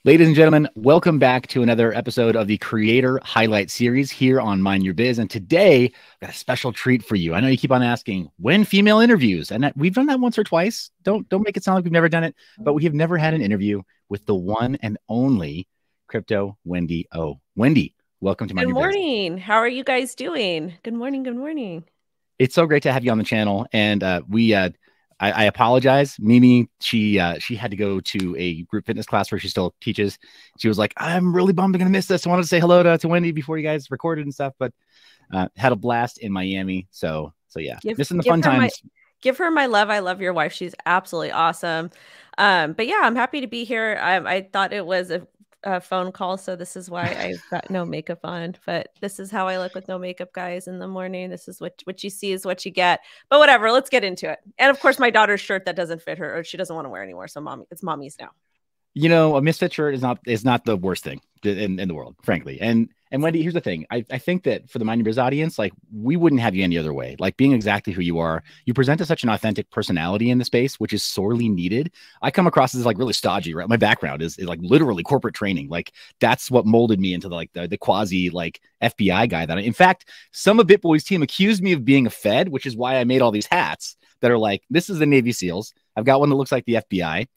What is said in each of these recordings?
Ladies and gentlemen, welcome back to another episode of the Creator Highlight Series here on Mind Your Biz. And today, I've got a special treat for you. I know you keep on asking, when female interviews? And we've done that once or twice. Don't make it sound like we've never done it, but we have never had an interview with the one and only Crypto Wendy O. Wendy, welcome to Mind Your Biz. Good morning. How are you guys doing? Good morning. Good morning. It's so great to have you on the channel. And I apologize. Mimi, she had to go to a group fitness class where she still teaches. She was like, I'm really bummed I'm going to miss this. I wanted to say hello to Wendy before you guys recorded and stuff, but had a blast in Miami. So yeah, missing the fun times. Give her my love. I love your wife. She's absolutely awesome. But yeah, I'm happy to be here. I thought it was a phone call, so this is why I've got no makeup on, but this is how I look with no makeup, guys, in the morning. This is what you see is what you get, but whatever, let's get into it. And of course, my daughter's shirt that doesn't fit her, or she doesn't want to wear anymore, so it's mommy's now. You know, a misfit shirt is not the worst thing in the world, frankly. And Wendy, here's the thing. I think that for the Mind Your Biz audience, like, we wouldn't have you any other way. Like, being exactly who you are, you present such an authentic personality in the space, which is sorely needed. I come across as like really stodgy, right? My background is like literally corporate training. Like, that's what molded me into the quasi like FBI guy that in fact, some of BitBoy's team accused me of being a Fed, which is why I made all these hats that are like, this is the Navy SEALs. I've got one that looks like the FBI.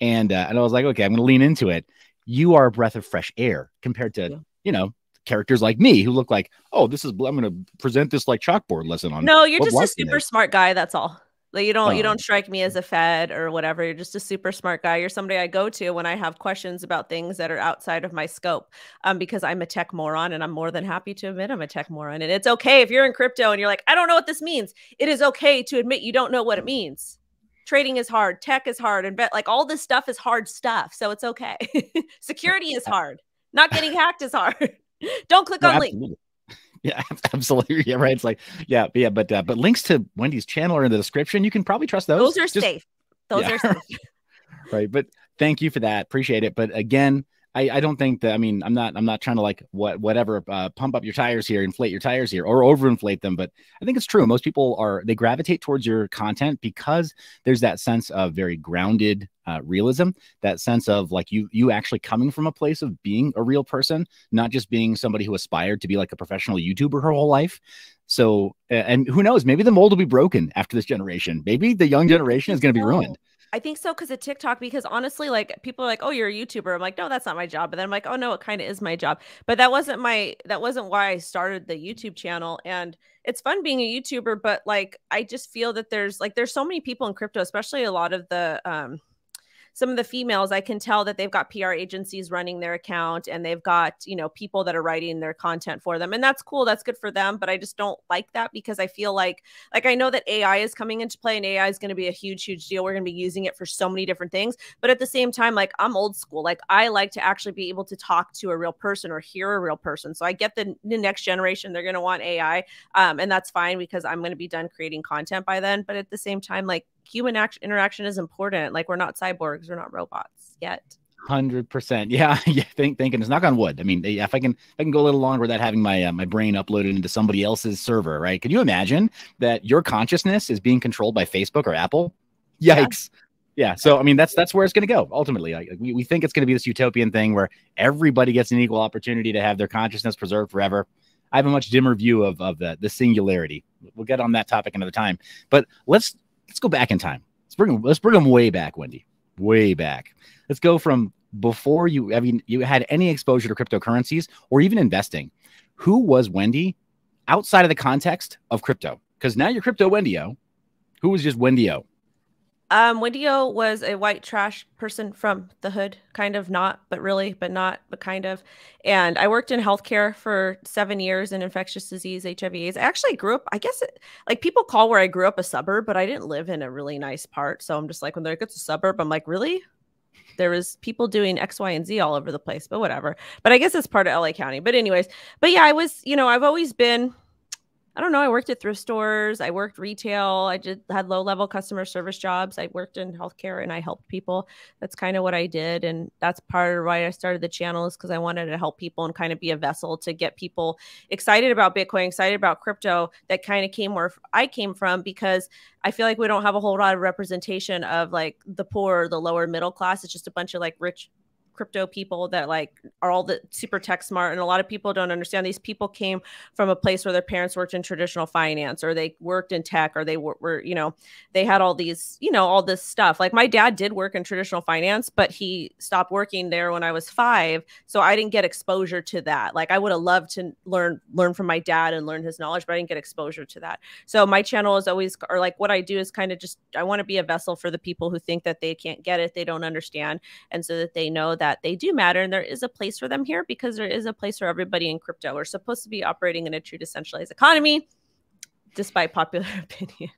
And I was like, okay, I'm going to lean into it. You are a breath of fresh air compared to, you know, characters like me who look like, oh, I'm going to present this like chalkboard lesson on. No, you're just a super smart guy. That's all. Like, you don't strike me as a Fed or whatever. You're just a super smart guy. You're somebody I go to when I have questions about things that are outside of my scope, because I'm a tech moron, and I'm more than happy to admit I'm a tech moron. And it's okay if you're in crypto and you're like, I don't know what this means. It is okay to admit you don't know what it means. Trading is hard. Tech is hard. And like all this stuff is hard stuff. So it's okay. Security is hard. Not getting hacked is hard. Don't click on links. Yeah, absolutely. Yeah, right. It's like, yeah, but links to Wendy's channel are in the description. You can probably trust those. Those are safe. Those are safe. Right. But thank you for that. Appreciate it. But again, I don't think that, I mean, I'm not trying to like whatever pump up your tires here, inflate your tires here, or overinflate them. But I think it's true. Most people they gravitate towards your content because there's that sense of very grounded realism, that sense of like you actually coming from a place of being a real person, not just being somebody who aspired to be like a professional YouTuber her whole life. So, and who knows, maybe the mold will be broken after this generation. Maybe the young generation is going to be ruined. I think so, because of TikTok, because honestly, like, people are like, oh, you're a YouTuber. I'm like, no, that's not my job. But then I'm like, oh no, it kind of is my job. But that wasn't why I started the YouTube channel. And it's fun being a YouTuber, but like, I just feel that there's so many people in crypto, especially a lot of the some of the females, I can tell that they've got PR agencies running their account, and they've got, you know, people that are writing their content for them. And that's cool. That's good for them. But I just don't like that, because I feel like I know that AI is coming into play, and AI is going to be a huge, huge deal. We're going to be using it for so many different things. But at the same time, like, I'm old school. Like, I like to actually be able to talk to a real person or hear a real person. So I get the next generation, they're going to want AI. And that's fine, because I'm going to be done creating content by then. But at the same time, like, human interaction is important. Like, we're not cyborgs, we're not robots yet. 100%. Yeah. Thinking it's knock on wood. I mean, if I can go a little longer without having my my brain uploaded into somebody else's server, right? Can you imagine that your consciousness is being controlled by Facebook or Apple? Yikes. Yeah. So, I mean, that's where it's going to go. Ultimately, like, we think it's going to be this utopian thing where everybody gets an equal opportunity to have their consciousness preserved forever. I have a much dimmer view of the singularity. We'll get on that topic another time, but let's go back in time. Let's bring them way back, Wendy. Way back. Let's go from before you had any exposure to cryptocurrencies or even investing. Who was Wendy outside of the context of crypto? Because now you're Crypto Wendy-O. Who was just Wendy-O? Wendy-O was a white trash person from the hood, kind of, not, but really, but not, but kind of. And I worked in healthcare for 7 years in infectious disease, HIV/AIDS. I actually grew up, I guess, like, people call where I grew up a suburb, but I didn't live in a really nice part. So I'm just like, when they're like, it's a suburb, I'm like, really? There was people doing X, Y, and Z all over the place, but whatever. But I guess it's part of LA County. But anyways, but yeah, I was, you know, I've always been, I don't know. I worked at thrift stores. I worked retail. I had low-level customer service jobs. I worked in healthcare, and I helped people. That's kind of what I did. And that's part of why I started the channel, is because I wanted to help people and kind of be a vessel to get people excited about Bitcoin, excited about crypto. That kind of came where I came from, because I feel like we don't have a whole lot of representation of like the poor or the lower middle class. It's just a bunch of like rich crypto people that like are all the super tech smart, and a lot of people don't understand these people came from a place where their parents worked in traditional finance, or they worked in tech, or they were you know, they had all these, you know, all this stuff. Like my dad did work in traditional finance, but he stopped working there when I was 5, so I didn't get exposure to that. Like I would have loved to learn from my dad and learn his knowledge, but I didn't get exposure to that. So my channel is always, or like what I do is kind of just, I want to be a vessel for the people who think that they can't get it, they don't understand, and so that they know that they do matter and there is a place for them here, because there is a place for everybody in crypto. We're supposed to be operating in a true decentralized economy, despite popular opinion.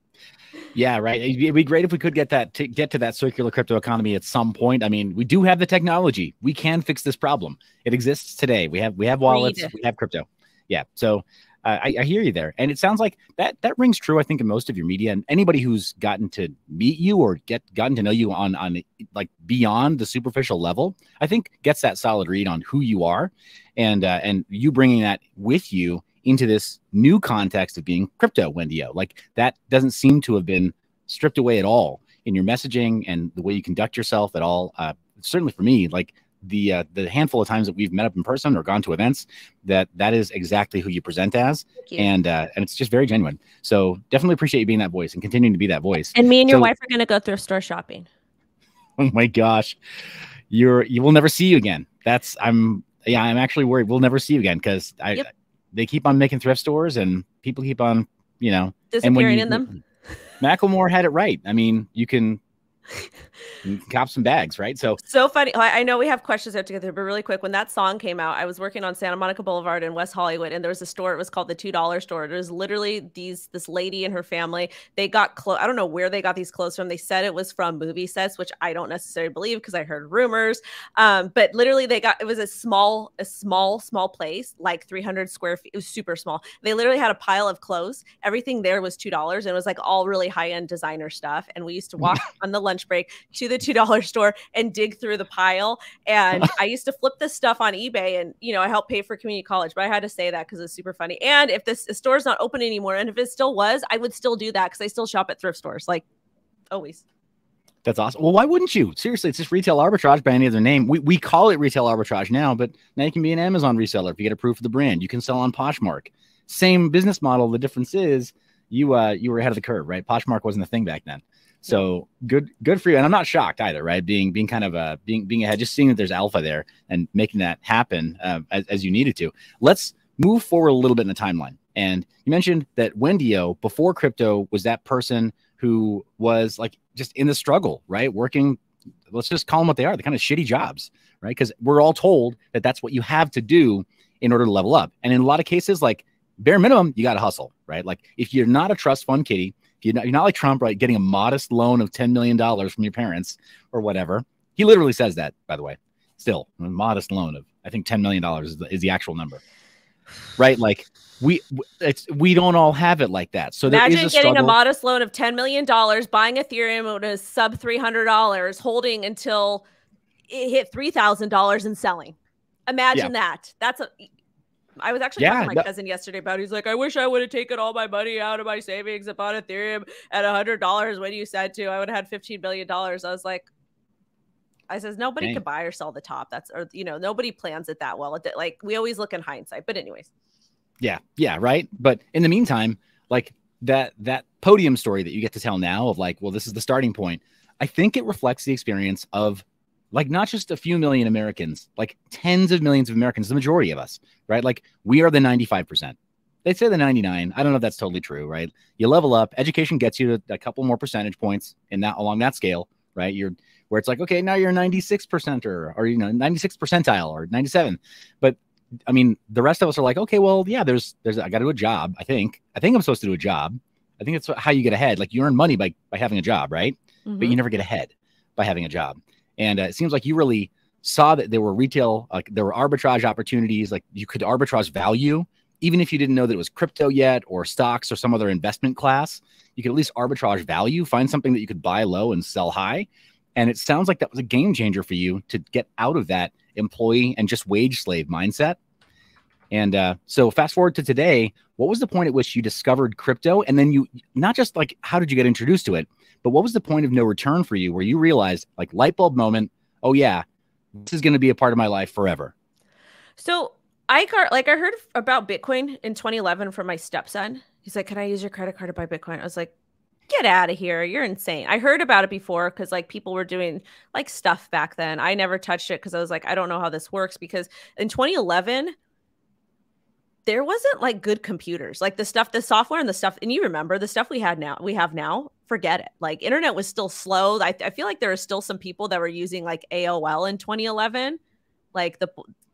Yeah, right. It'd be great if we could get to that circular crypto economy at some point. I mean, we do have the technology. We can fix this problem. It exists today. We have wallets. We have crypto. Yeah. So I hear you there, and it sounds like that rings true. I think in most of your media, and anybody who's gotten to meet you or gotten to know you on like beyond the superficial level, I think gets that solid read on who you are, and you bringing that with you into this new context of being crypto Wendy-O. Like that doesn't seem to have been stripped away at all in your messaging and the way you conduct yourself at all. Certainly for me, like the handful of times that we've met up in person or gone to events, that is exactly who you present as. And it's just very genuine. So definitely appreciate you being that voice and continuing to be that voice. And me and your wife are going to go thrift store shopping. Oh my gosh. You will never see you again. I'm actually worried we'll never see you again, because they keep on making thrift stores and people keep on, you know, disappearing in them. Macklemore had it right. I mean, you can cop some bags, right? So funny. I know we have questions there together, but really quick, when that song came out, I was working on Santa Monica Boulevard in West Hollywood, and there was a store. It was called the $2 store. It was literally this lady and her family. They got clothes. I don't know where they got these clothes from. They said it was from movie sets, which I don't necessarily believe because I heard rumors. But literally, it was a small place, like 300 square feet. It was super small. They literally had a pile of clothes. Everything there was $2, and it was like all really high end designer stuff. And we used to walk on the lunch break to the $2 store and dig through the pile. And I used to flip this stuff on eBay, and, you know, I helped pay for community college, but I had to say that because it's super funny. And if this store's not open anymore, and if it still was, I would still do that because I still shop at thrift stores, like always. That's awesome. Well, why wouldn't you? Seriously, it's just retail arbitrage by any other name. We call it retail arbitrage now, but now you can be an Amazon reseller if you get approved for the brand. You can sell on Poshmark. Same business model. The difference is you were ahead of the curve, right? Poshmark wasn't a thing back then. So good for you. And I'm not shocked either, right? Being kind of being ahead, just seeing that there's alpha there and making that happen as you needed to. Let's move forward a little bit in the timeline. And you mentioned that Wendy-O before crypto was that person who was like just in the struggle, right? Working, let's just call them what they are, the kind of shitty jobs, right? Because we're all told that that's what you have to do in order to level up. And in a lot of cases, like bare minimum, you got to hustle, right? Like if you're not a trust fund kitty, you're not like Trump, right? Getting a modest loan of $10 million from your parents or whatever. He literally says that, by the way. Still, a modest loan of, I think $10 million is the actual number, right? Like we don't all have it like that. So imagine getting a modest loan of $10 million, buying Ethereum at a sub $300, holding until it hit $3,000 and selling. Imagine that. I was actually talking to my cousin yesterday about it. He's like, I wish I would have taken all my money out of my savings and bought Ethereum at $100 when you said to. I would have had $15 billion. I was like, nobody can buy or sell the top. Nobody plans it that well. Like we always look in hindsight. But anyways. Yeah, right. But in the meantime, like that podium story that you get to tell now of like, well, this is the starting point. I think it reflects the experience of like not just a few million Americans, like tens of millions of Americans, the majority of us, right? Like we are the 95%. They'd say the 99. I don't know if that's totally true, right? You level up, education gets you to a couple more percentage points along that scale, right? Where it's like, okay, now you're a 96%er or 96th percentile or 97. But I mean, the rest of us are like, okay, well, yeah, there's I got to do a job. I think I'm supposed to do a job. I think that's how you get ahead. Like you earn money by having a job, right? Mm-hmm. But you never get ahead by having a job. And it seems like you really saw that there were there were arbitrage opportunities. Like you could arbitrage value, even if you didn't know that it was crypto yet or stocks or some other investment class. You could at least arbitrage value, find something that you could buy low and sell high. And it sounds like that was a game changer for you to get out of that employee and just wage slave mindset. And so fast forward to today, what was the point at which you discovered crypto? And then you, not just like, how did you get introduced to it? But what was the point of no return for you where you realized like light bulb moment, oh yeah, this is going to be a part of my life forever? So I heard about Bitcoin in 2011 from my stepson. He's like, "Can I use your credit card to buy Bitcoin?" I was like, "Get out of here. You're insane." I heard about it before because like people were doing like stuff back then. I never touched it because I was like, I don't know how this works, because in 2011 there wasn't like good computers, like the software and the stuff. And you remember the stuff we have now, forget it. Like internet was still slow. I feel like there are still some people that were using like AOL in 2011, like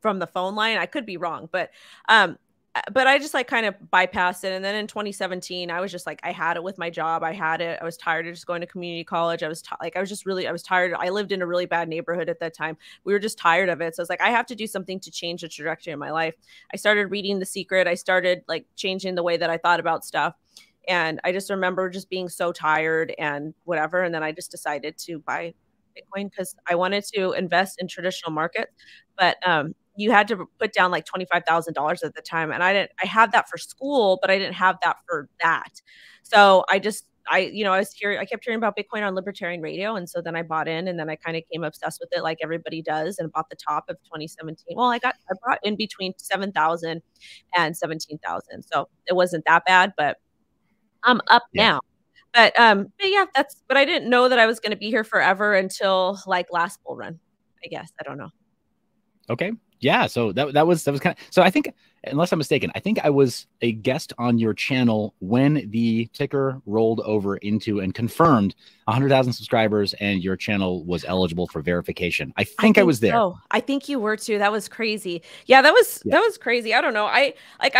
from the phone line. I could be wrong, but I just like kind of bypassed it. And then in 2017, I was just like, I had it with my job. I had it. I was tired of just going to community college. I was tired. I lived in a really bad neighborhood at that time. We were just tired of it. So I was like, I have to do something to change the trajectory of my life. I started reading The Secret. I started like changing the way that I thought about stuff. And I just remember just being so tired and whatever. And then I just decided to buy Bitcoin because I wanted to invest in traditional markets. But you had to put down like $25,000 at the time. And I had that for school, but I didn't have that for that. So I kept hearing about Bitcoin on libertarian radio. And so then I bought in, and then I kind of came obsessed with it like everybody does, and bought the top of 2017. Well, I bought in between 7,000 and 17,000. So it wasn't that bad, but I'm up now. But yeah, but I didn't know that I was going to be here forever until like last bull run, I guess. I don't know. Okay. Yeah. So that was kind of, so I think, unless I'm mistaken, I think I was a guest on your channel when the ticker rolled over into and confirmed 100,000 subscribers and your channel was eligible for verification. I think I was there. Oh, I think you were too. That was crazy. Yeah, that was crazy. I don't know. I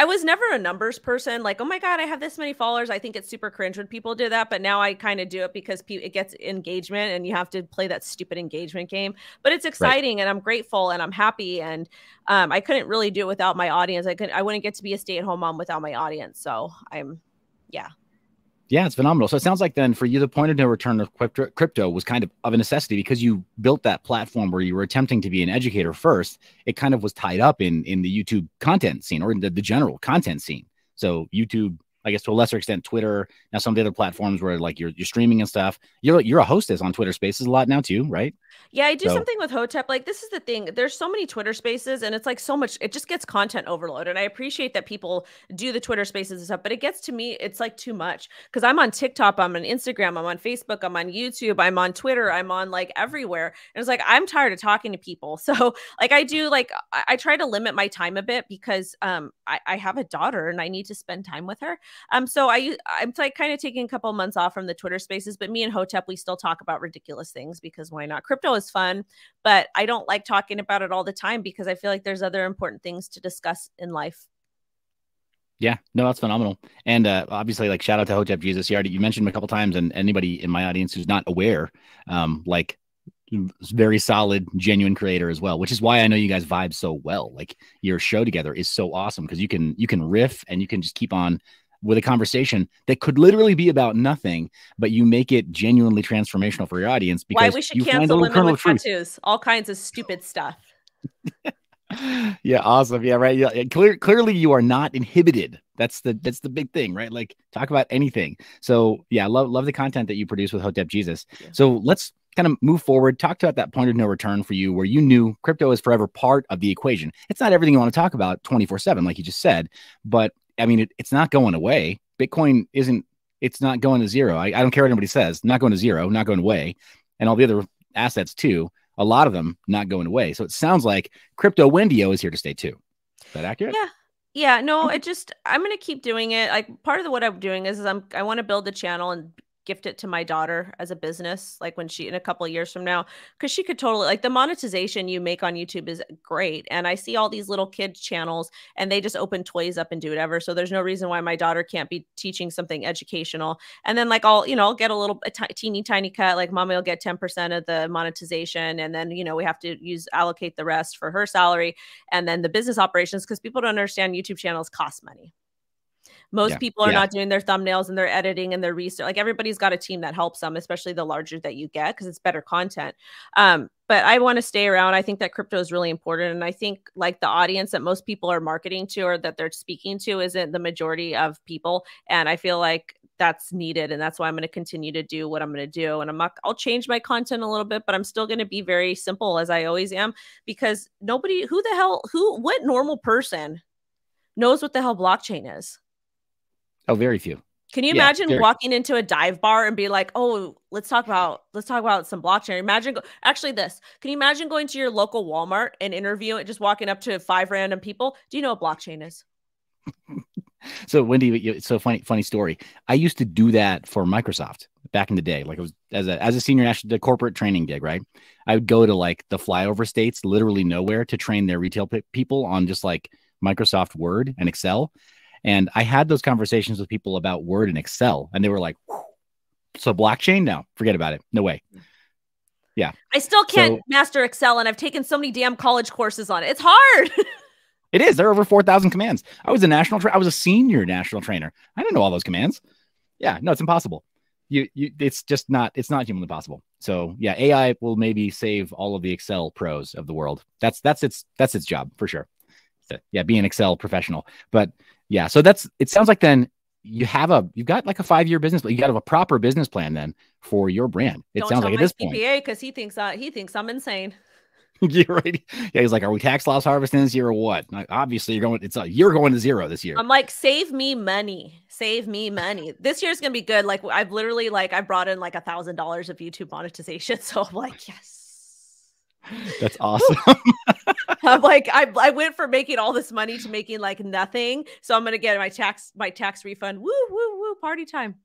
was never a numbers person. Like, oh my God, I have this many followers. I think it's super cringe when people do that. But now I kind of do it because it gets engagement, and you have to play that stupid engagement game. But it's exciting, and I'm grateful, and I'm happy. And I couldn't really do it without my audience. I wouldn't get to be a stay-at-home mom without my audience. So Yeah, it's phenomenal. So it sounds like then for you, the point of no return of crypto was kind of a necessity because you built that platform where you were attempting to be an educator first. It kind of was tied up in the YouTube content scene, or in the general content scene. So YouTube, I guess to a lesser extent, Twitter, now some of the other platforms where like you're streaming and stuff. You're a hostess on Twitter Spaces a lot now too, right? Yeah, I do something with Hotep. Like, this is the thing. There's so many Twitter Spaces, and it's like so much, it just gets content overload. And I appreciate that people do the Twitter Spaces and stuff, but it gets to me, it's like too much. Because I'm on TikTok, I'm on Instagram, I'm on Facebook, I'm on YouTube, I'm on Twitter, I'm on like everywhere. And it's like, I'm tired of talking to people. So like I try to limit my time a bit because I have a daughter and I need to spend time with her. So I'm like kind of taking a couple of months off from the Twitter Spaces, but me and Hotep, we still talk about ridiculous things because why not? Crypto is fun, but I don't like talking about it all the time because I feel like there's other important things to discuss in life. Yeah, no, that's phenomenal. And obviously, like, shout out to Hotep Jesus. You mentioned him a couple times, and anybody in my audience who's not aware, like, very solid, genuine creator as well, which is why I know you guys vibe so well. Like, your show together is so awesome because you can riff and you can just keep on with a conversation that could literally be about nothing, but you make it genuinely transformational for your audience. Because why we should cancel women with tattoos, all kinds of stupid stuff. Yeah, awesome. Yeah, right. Yeah, clearly you are not inhibited. That's the big thing, right? Like, talk about anything. So yeah, love the content that you produce with Hotep Jesus. Yeah. So let's kind of move forward. Talk about that point of no return for you, where you knew crypto is forever part of the equation. It's not everything you want to talk about 24/7, like you just said, but I mean, it's not going away. Bitcoin it's not going to zero. I don't care what anybody says, not going to zero, not going away. And all the other assets too, a lot of them not going away. So it sounds like crypto Wendio is here to stay too. Is that accurate? Yeah. Yeah. No, I'm going to keep doing it. Like, part of what I'm doing is I want to build a channel and gift it to my daughter as a business, like when in a couple of years from now, because she could totally, like, the monetization you make on YouTube is great. And I see all these little kids channels and they just open toys up and do whatever. So there's no reason why my daughter can't be teaching something educational. And then like I'll get a teeny tiny cut, like mommy will get 10% of the monetization. And then, we have to allocate the rest for her salary. And then the business operations, because people don't understand YouTube channels cost money. Most people are not doing their thumbnails and their editing and their research. Like, everybody's got a team that helps them, especially the larger that you get, because it's better content. But I want to stay around. I think that crypto is really important. And I think like the audience that most people are marketing to or that they're speaking to isn't the majority of people. And I feel like that's needed. And that's why I'm going to continue to do what I'm going to do. And I'll change my content a little bit, but I'm still going to be very simple as I always am, because what normal person knows what the hell blockchain is? Oh, very few. Can you imagine walking into a dive bar and be like, oh, let's talk about some blockchain? Can you imagine going to your local Walmart and interviewing, just walking up to 5 random people? Do you know what blockchain is? So Wendy, so funny story. I used to do that for Microsoft back in the day. Like, it was as a senior national, the corporate training gig, right? I would go to like the flyover states, literally nowhere, to train their retail people on just like Microsoft Word and Excel. And I had those conversations with people about Word and Excel, and they were like, so blockchain? No, forget about it. No way. Yeah. I still can't master Excel, and I've taken so many damn college courses on it. It's hard. It is. There are over 4,000 commands. I was a senior national trainer. I didn't know all those commands. Yeah, no, it's impossible. It's not humanly possible. So yeah, AI will maybe save all of the Excel pros of the world. That's its job for sure. So, yeah, be an Excel professional. But yeah, so it sounds like then you've got like a 5-year business, but you got to have a proper business plan then for your brand. It sounds like at this point, because he thinks I'm insane. You're right. Yeah, he's like, are we tax loss harvesting this year or what? Like, obviously, you're going to zero this year. I'm like, save me money. This year's gonna be good. Like, I've literally I brought in like $1,000 of YouTube monetization. So I'm like, yes, that's awesome. I'm like, I went from making all this money to making like nothing. So I'm gonna get my tax refund. Woo woo woo! Party time.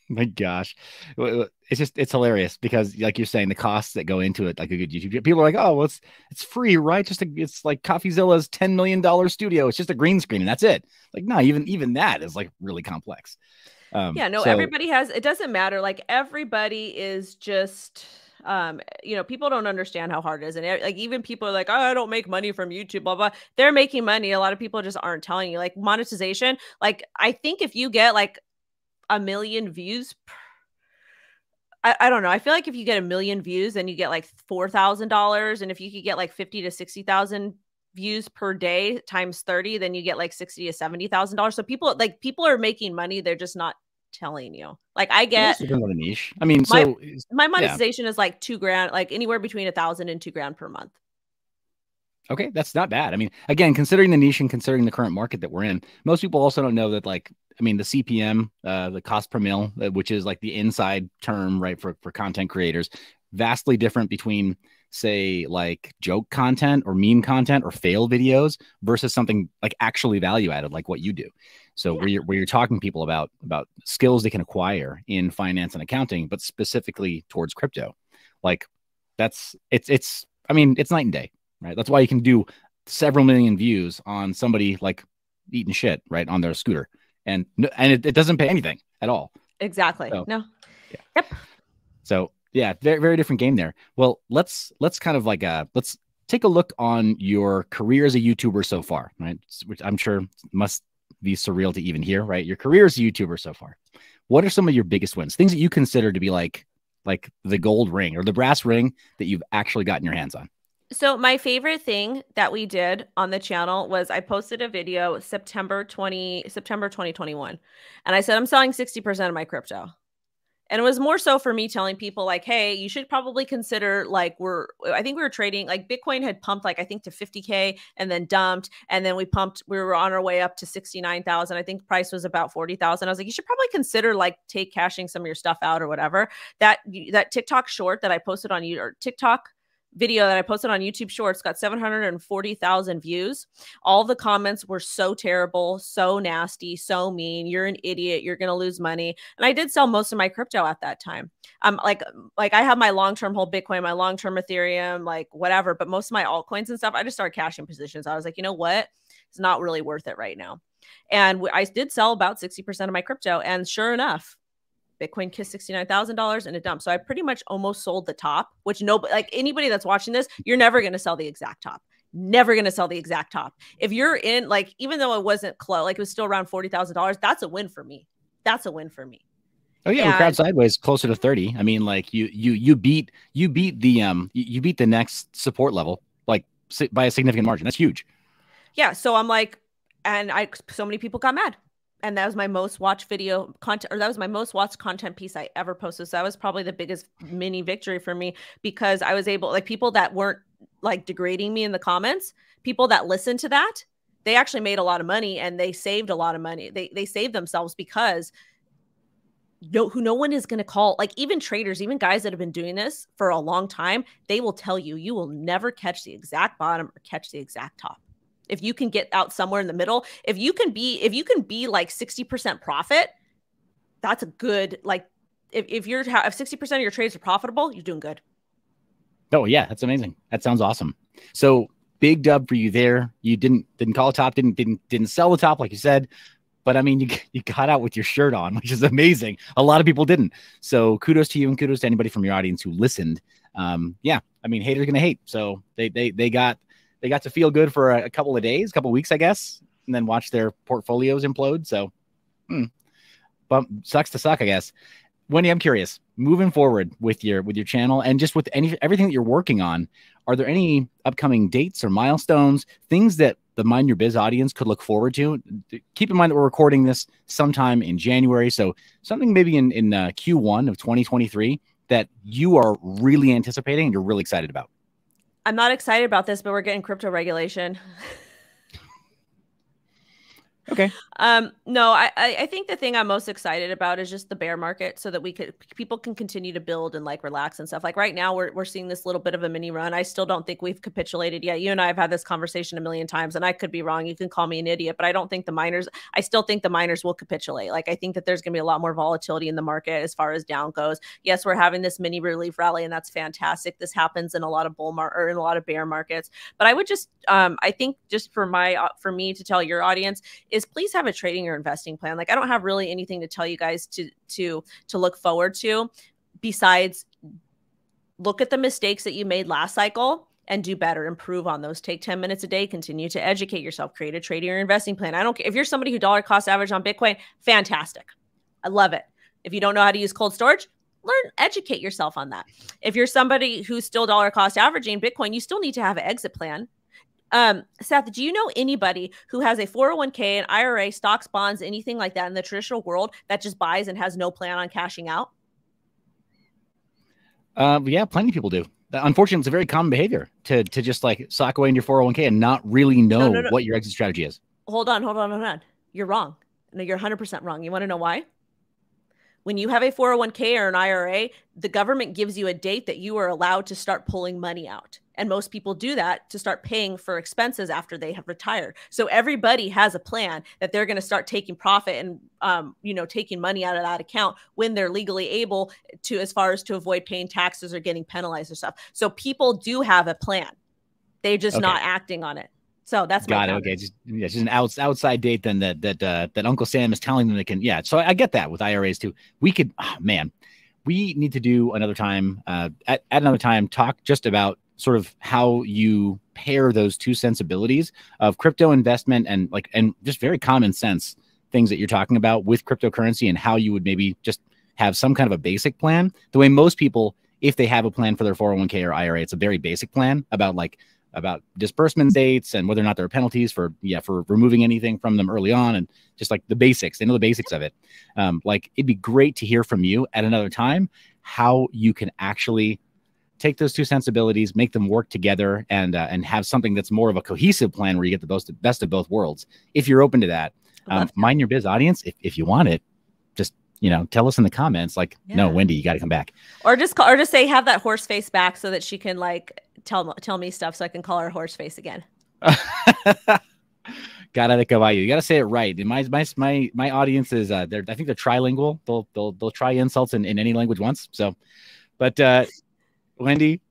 My gosh, it's hilarious because, like you're saying, the costs that go into it, like a good YouTube, people are like, oh, well, it's free, right? It's like CoffeeZilla's $10 million studio. It's just a green screen and that's it. Like, no, even that is like really complex. Yeah, no, everybody it doesn't matter. Like, everybody is just, people don't understand how hard it is. And like, even people are like, oh, I don't make money from YouTube, blah, blah. They're making money. A lot of people just aren't telling you, like, monetization. Like, I think if you get like 1 million views, I don't know. I feel like if you get 1 million views, then you get like $4,000. And if you could get like 50 to 60,000 views per day times 30, then you get like $60 to $70,000. So people are making money. They're just not telling you. Like, I get a niche. I mean, my monetization is like $2,000, like anywhere between $1,000 and $2,000 per month. Okay, that's not bad. I mean, again, considering the niche and considering the current market that we're in, most people also don't know that, like, I mean, the CPM, the cost per mil, which is like the inside term, right, for content creators, vastly different between, say, like joke content or meme content or fail videos versus something like actually value added, like what you do. So where you're talking to people about skills they can acquire in finance and accounting, but specifically towards crypto, like it's night and day. Right. That's why you can do several million views on somebody like eating shit, right, on their scooter. And it doesn't pay anything at all. Exactly. So, no. Yeah. Yep. So yeah, very, very different game there. Well, let's kind of like let's take a look on your career as a YouTuber so far, right? Which I'm sure must be surreal to even hear, right? Your career as a YouTuber so far. What are some of your biggest wins? Things that you consider to be like the gold ring or the brass ring that you've actually gotten your hands on? So my favorite thing that we did on the channel was I posted a video September 2021. And I said, I'm selling 60% of my crypto. And it was more so for me telling people like, hey, you should probably consider, like, I think we were trading, like Bitcoin had pumped, like, I think to 50K and then dumped. And then we were on our way up to 69,000. I think price was about 40,000. I was like, you should probably consider like cashing some of your stuff out or whatever. That TikTok short that I posted on TikTok video that I posted on YouTube Shorts got 740,000 views. All the comments were so terrible, so nasty, so mean. You're an idiot. You're going to lose money. And I did sell most of my crypto at that time. Like I have my long-term hold Bitcoin, my long-term Ethereum, like whatever, but most of my altcoins and stuff, I just started cashing positions. I was like, you know what? It's not really worth it right now. And I did sell about 60% of my crypto. And sure enough, Bitcoin kissed $69,000 and it dumped. So I pretty much almost sold the top, which like anybody that's watching this, you're never going to sell the exact top. Never going to sell the exact top. If you're in, like, even though it wasn't close, like it was still around $40,000, that's a win for me. That's a win for me. Oh yeah, we crowd sideways closer to 30. I mean, like you beat the next support level like by a significant margin. That's huge. Yeah, so I'm like, and so many people got mad. and that was my most watched video content, or that was my most watched content piece I ever posted. So that was probably the biggest mini victory for me, because I was able, like, people that weren't like degrading me in the comments, people that listened to that, they actually made a lot of money, and they saved a lot of money. They saved themselves, because no one is going to call, like, even traders, even guys that have been doing this for a long time, they will tell you, you will never catch the exact bottom or catch the exact top. If you can get out somewhere in the middle, if you can be like 60% profit, that's a good, like, if 60% of your trades are profitable, you're doing good. Oh yeah, that's amazing. That sounds awesome. So big dub for you there. You didn't call a top, didn't sell the top like you said, but I mean, you got out with your shirt on, which is amazing. A lot of people didn't. So kudos to you, and kudos to anybody from your audience who listened. Yeah, I mean, haters are gonna hate. So they got to feel good for a couple of days, couple of weeks, I guess, and then watch their portfolios implode. So, but sucks to suck, I guess. Wendy, I'm curious, moving forward with your channel and just with everything that you're working on, are there any upcoming dates or milestones, things that the Mind Your Biz audience could look forward to? Keep in mind that we're recording this sometime in January, so something maybe in Q1 of 2023 that you are really anticipating and you're really excited about. I'm not excited about this, but we're getting crypto regulation. Okay. No, I think the thing I'm most excited about is just the bear market, so that people can continue to build and like relax and stuff. Like right now we're seeing this little bit of a mini run. I still don't think we've capitulated yet. You and I have had this conversation a million times, and I could be wrong. You can call me an idiot, but I still think the miners will capitulate. Like, I think that there's going to be a lot more volatility in the market as far as down goes. Yes, we're having this mini relief rally, and that's fantastic. This happens in a lot of in a lot of bear markets. But I would just, I think just for me to tell your audience is, please have a trading or investing plan. Like, I don't have really anything to tell you guys to look forward to, besides look at the mistakes that you made last cycle and do better, improve on those. Take 10 minutes a day, continue to educate yourself, create a trading or investing plan. I don't care if you're somebody who dollar cost average on Bitcoin, fantastic. I love it. If you don't know how to use cold storage, educate yourself on that. If you're somebody who's still dollar cost averaging Bitcoin, you still need to have an exit plan. Seth, do you know anybody who has a 401k, an IRA, stocks, bonds, anything like that in the traditional world that just buys and has no plan on cashing out? Yeah, plenty of people do. Unfortunately, it's a very common behavior to just like sock away in your 401k and not really know what your exit strategy is. Hold on. You're wrong. No, you're 100% wrong. You want to know why? When you have a 401k or an IRA, the government gives you a date that you are allowed to start pulling money out. And most people do that to start paying for expenses after they have retired. So everybody has a plan that they're going to start taking profit and, taking money out of that account when they're legally able to, as far as to avoid paying taxes or getting penalized or stuff. So people do have a plan. They're just not acting on it. So that's got it. Okay, just an outside date then that Uncle Sam is telling them they can. Yeah, so I get that with IRAs too. We could, we need to do another time. At another time, talk just about sort of how you pair those two sensibilities of crypto investment and just very common sense things that you're talking about with cryptocurrency, and how you would maybe just have some kind of a basic plan. The way most people, if they have a plan for their 401k or IRA, it's a very basic plan about disbursement dates and whether or not there are penalties for removing anything from them early on, and just like the basics. They know the basics of it. It'd be great to hear from you at another time how you can actually take those two sensibilities, make them work together, and have something that's more of a cohesive plan where you get the best of both worlds. If you're open to that, Mind Your Biz audience, if you want it, just tell us in the comments. No, Wendy, you got to come back, or just say have that horse face back so that she can tell me stuff so I can call her horse face again. Gotta go by you. You gotta say it right. My audience is I think they're trilingual. They'll try insults in any language once. So, but Wendy,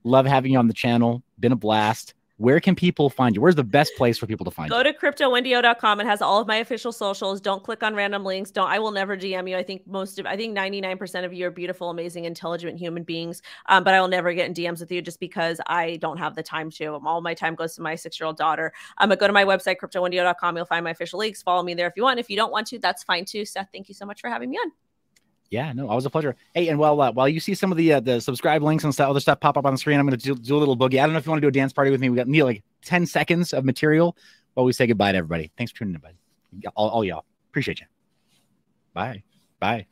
love having you on the channel. Been a blast. Where can people find you? Where's the best place for people to find you? Go to cryptowendio.com. It has all of my official socials. Don't click on random links. I will never DM you. I think 99% of you are beautiful, amazing, intelligent human beings. But I will never get in DMs with you just because I don't have the time to. All my time goes to my 6-year-old daughter. But go to my website, cryptowendio.com. You'll find my official links. Follow me there if you want. If you don't want to, that's fine too. Seth, thank you so much for having me on. Yeah, no, always a pleasure. Hey, and while you see some of the subscribe links and other stuff pop up on the screen, I'm going to do a little boogie. I don't know if you want to do a dance party with me. We got like 10 seconds of material while we say goodbye to everybody. Thanks for tuning in, buddy. All y'all. Appreciate you. Bye. Bye.